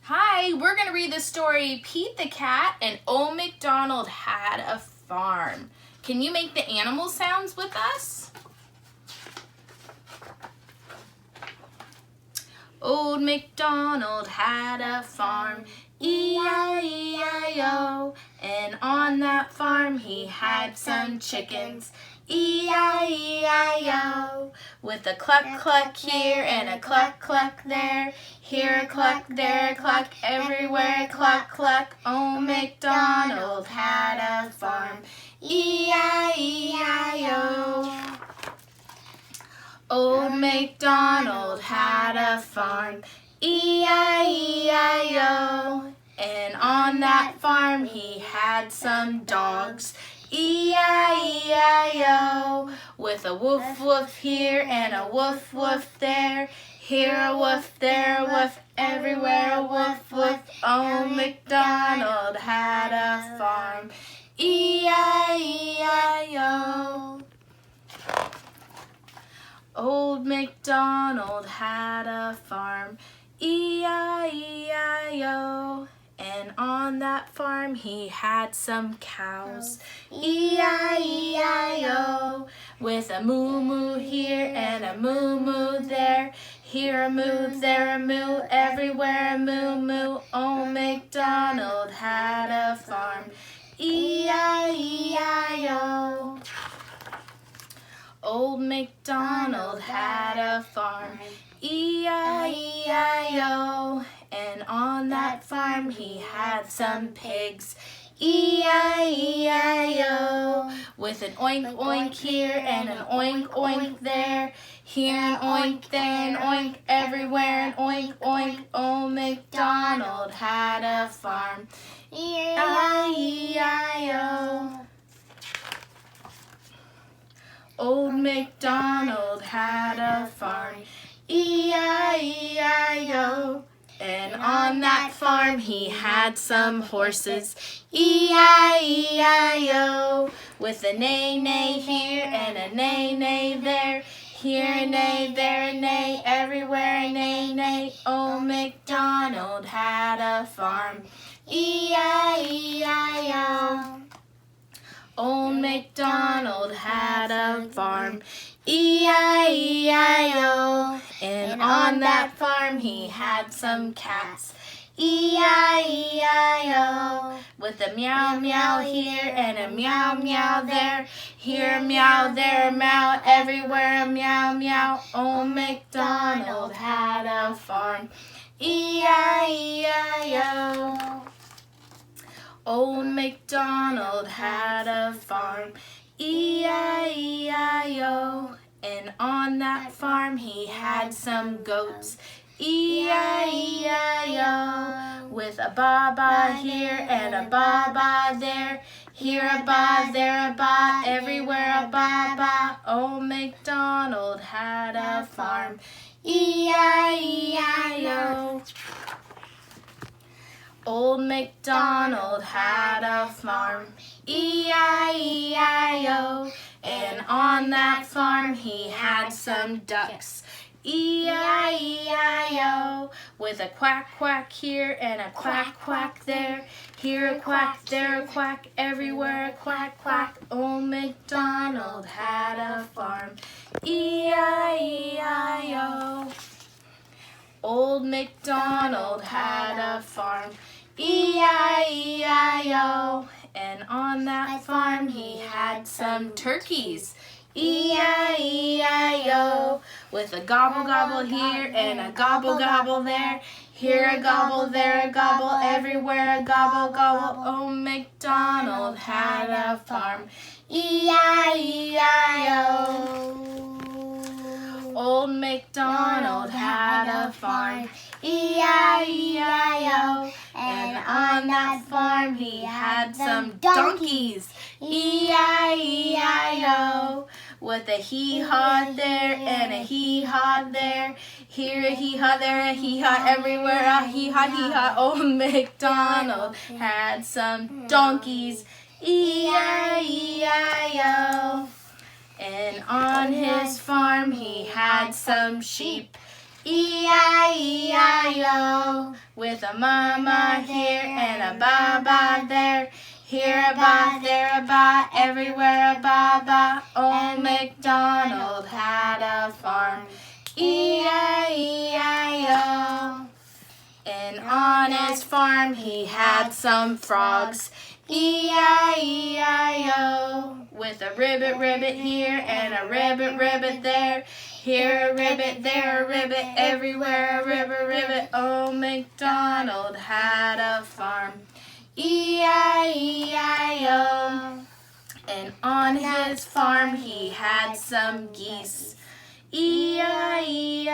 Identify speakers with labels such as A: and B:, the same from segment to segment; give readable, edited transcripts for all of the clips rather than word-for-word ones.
A: Hi, we're going to read the story Pete the Cat and Old MacDonald Had a Farm. Can you make the animal sounds with us? Old MacDonald had a farm, E-I-E-I-O, and on that farm he had some chickens, E-I-E-I-O, with a cluck cluck here and a cluck cluck there, here a cluck, there a cluck, everywhere a cluck cluck. Old MacDonald had a farm, E-I-E-I-O. Old MacDonald had a farm, E-I-E-I-O, and on that farm he had some dogs, E-I-E-I-O, with a woof woof here and a woof woof there, here a woof, there a woof, everywhere a woof woof. Old MacDonald had a farm, E-I-E-I-O. Old MacDonald had a farm, E-I-E-I-O, and on that farm he had some cows, E-I-E-I-O, with a moo-moo here and a moo-moo there, here a moo, there a moo, everywhere a moo-moo. Old MacDonald had a farm, E-I-E-I-O. Old MacDonald had a farm, E-I-E-I-O, and on that farm he had some pigs, E-I-E-I-O, with an oink oink here and an oink oink there, here an oink, there an oink, everywhere an oink oink. Old MacDonald had a farm, E-I-E-I-O. Old MacDonald had a farm, E-I-E-I-O, and on that farm he had some horses, E-I-E-I-O, with a neigh-neigh here and a neigh-neigh there, here a neigh, there a neigh, everywhere a neigh-neigh. Old MacDonald had a farm, E-I-E-I-O. Old MacDonald had a farm, E-I-E-I-O, and on that farm he had some cats, E-I-E-I-O, with a meow meow here and a meow meow there, here a meow, there a meow, everywhere a meow meow. Old MacDonald had a farm, E-I-E-I-O. Old MacDonald had a farm, E-I-E-I-O, and on that farm he had some goats, E-I-E-I-O, with a ba-ba here and a ba-ba there, here a ba, there a ba, everywhere a ba-ba. Old MacDonald had a farm, E-I-E-I-O. Old MacDonald had a farm, E-I-E-I-O, and on that farm he had some ducks, E-I-E-I-O, with a quack quack here and a quack quack there, here a quack, there a quack, everywhere a quack quack. Old MacDonald had a farm, E-I-E-I-O. Old MacDonald had a farm, E-I-E-I-O, and on that farm he had some turkeys, E-I-E-I-O, with a gobble gobble here and a gobble gobble there, here a gobble, there a gobble, everywhere a gobble gobble. Old MacDonald had a farm, E-I-E-I-O. Old MacDonald had a farm, E-I-E-I-O, and on that farm he had some donkeys, E-I-E-I-O, with a hee-haw there and a hee-haw there, here a hee-haw, there a hee-haw, everywhere a hee-haw, hee-haw. Old MacDonald had some donkeys, E-I-E-I-O. And on his farm he had some sheep, E-I-E-I-O. With a mama here and a baba there. Here a ba, there a ba, everywhere a baba. Old MacDonald had a farm. E-I-E-I-O. And on his farm he had some frogs. E-I-E-I-O. With a ribbit, ribbit here and a ribbit, ribbit there. Here a ribbit, there a ribbit, everywhere a ribbit, ribbit. Old MacDonald had a farm. E-I-E-I-O. And on his farm he had some geese. E-I-E-I-O.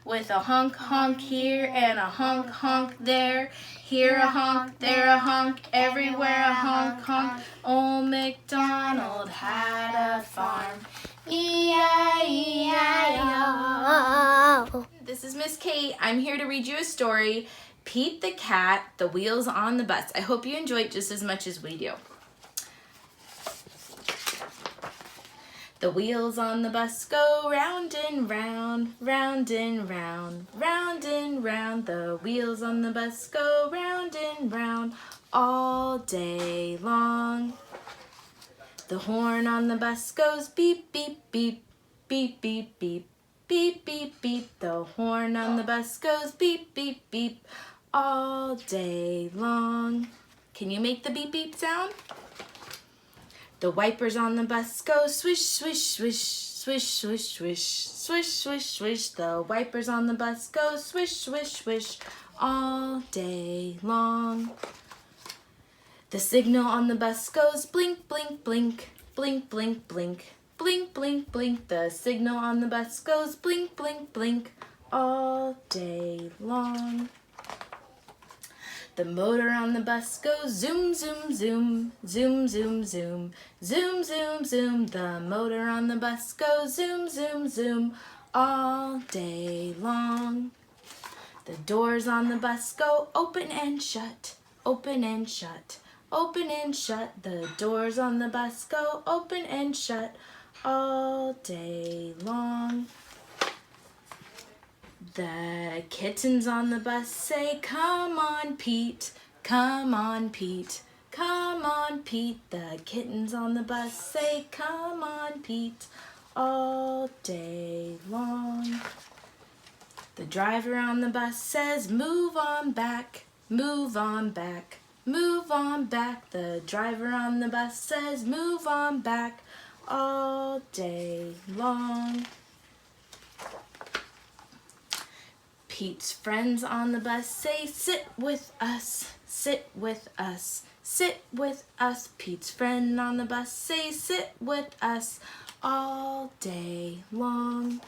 A: With a honk honk here and a honk honk there. Here a honk, there a honk, everywhere a honk honk. Old MacDonald had a farm. E-I-E-I-O. This is Miss Kate. I'm here to read you a story, Pete the Cat, The Wheels on the Bus. I hope you enjoy it just as much as we do. The wheels on the bus go round and round, round and round, round and round. The wheels on the bus go round and round all day long. The horn on the bus goes beep, beep, beep, beep, beep, beep, beep, beep, beep. The horn on the bus goes beep, beep, beep all day long. Can you make the beep, beep sound? The wipers on the bus go swish, swish, swish, swish, swish, swish, swish, swish, swish. The wipers on the bus go swish, swish, swish all day long. The signal on the bus goes blink, blink, blink, blink, blink, blink, blink, blink, blink. The signal on the bus goes blink, blink, blink all day long. The motor on the bus goes zoom, zoom, zoom, zoom, zoom, zoom, zoom, zoom, zoom. The motor on the bus goes zoom, zoom, zoom all day long. The doors on the bus go open and shut, open and shut, open and shut. The doors on the bus go open and shut all day long. The kittens on the bus say, come on, Pete, come on, Pete, come on, Pete. The kittens on the bus say, come on, Pete, all day long. The driver on the bus says, move on back, move on back, move on back. The driver on the bus says, move on back, all day long. Pete's friends on the bus say, sit with us, sit with us, sit with us. Pete's friend on the bus say, sit with us all day long.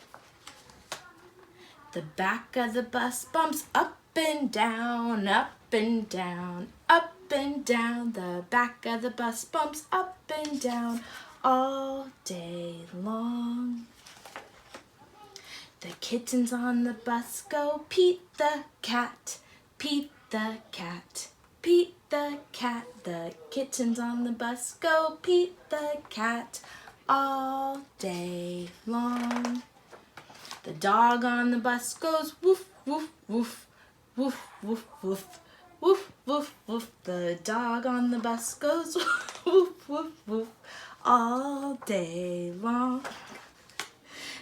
A: The back of the bus bumps up and down, up and down, up and down. The back of the bus bumps up and down all day long. The kittens on the bus go, Pete the cat, Pete the cat, Pete the cat. The kittens on the bus go, Pete the cat, all day long. The dog on the bus goes, woof, woof, woof, woof, woof, woof, woof, woof, woof. The dog on the bus goes, woof, woof, woof, all day long.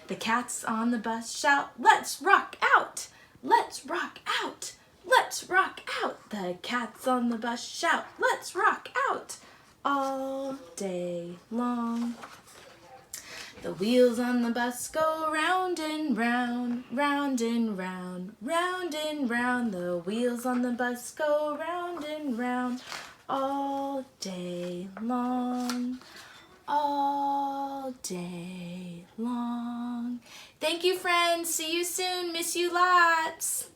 A: The cats on the bus shout, let's rock out, let's rock out, let's rock out. The cats on the bus shout, let's rock out, all day long. The wheels on the bus go round and round, round and round, round and round. The wheels on the bus go round and round, all day long. All day long. Thank you, friends. See you soon. Miss you lots.